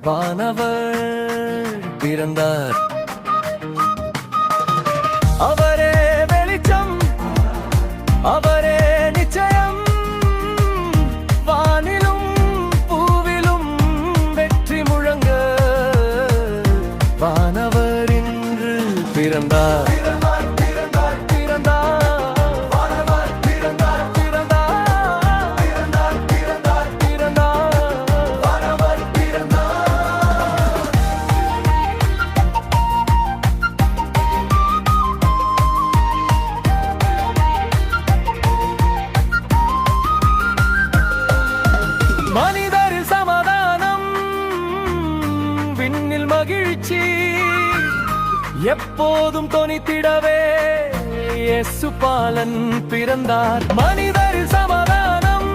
வானவர் பிறந்தார். அவரே வெளிச்சம், அவரே நிச்சயம், வானிலும் பூவிலும் வெற்றி முழங்க வானவர் இன்று பிறந்தார். மனிதரில் சமாதானம், விண்ணில் மகிழ்ச்சி, எப்போதும் தொனித்திடவே இயேசு பாலன் பிறந்தார். மனிதரில் சமாதானம்,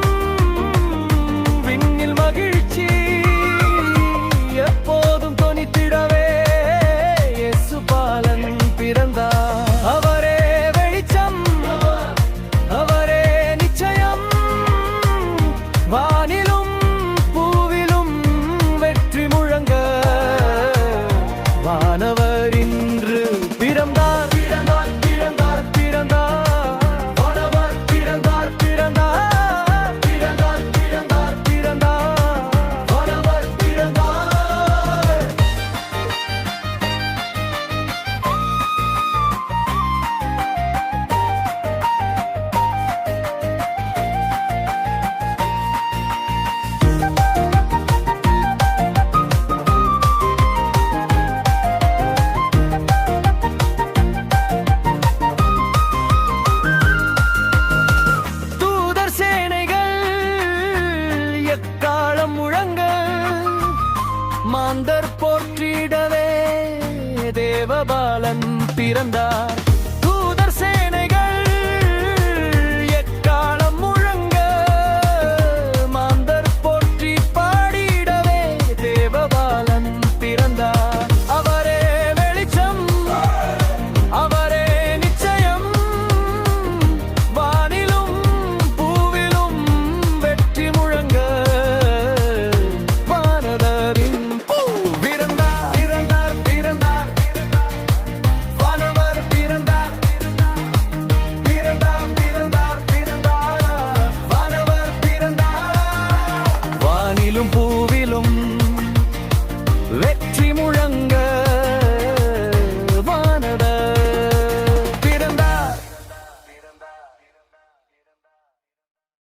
விண்ணில் மகிழ்ச்சி, எப்போதும் தொனித்திடவே இயேசு பாலன் பிறந்தார். அவரே வெளிச்சம், அவரே நிச்சயம், வானிலும் வானவர் இன்று பிறந்தார். பிறந்தார் பிறந்தார் பிறந்தார் வானவர் பிறந்தார். பிறந்தார் பிறந்தார் பிறந்தார் பிறந்தார் வானவர் பிறந்தார். மாந்தர் போற்றிடவே தேவபாலன் பிறந்தார்.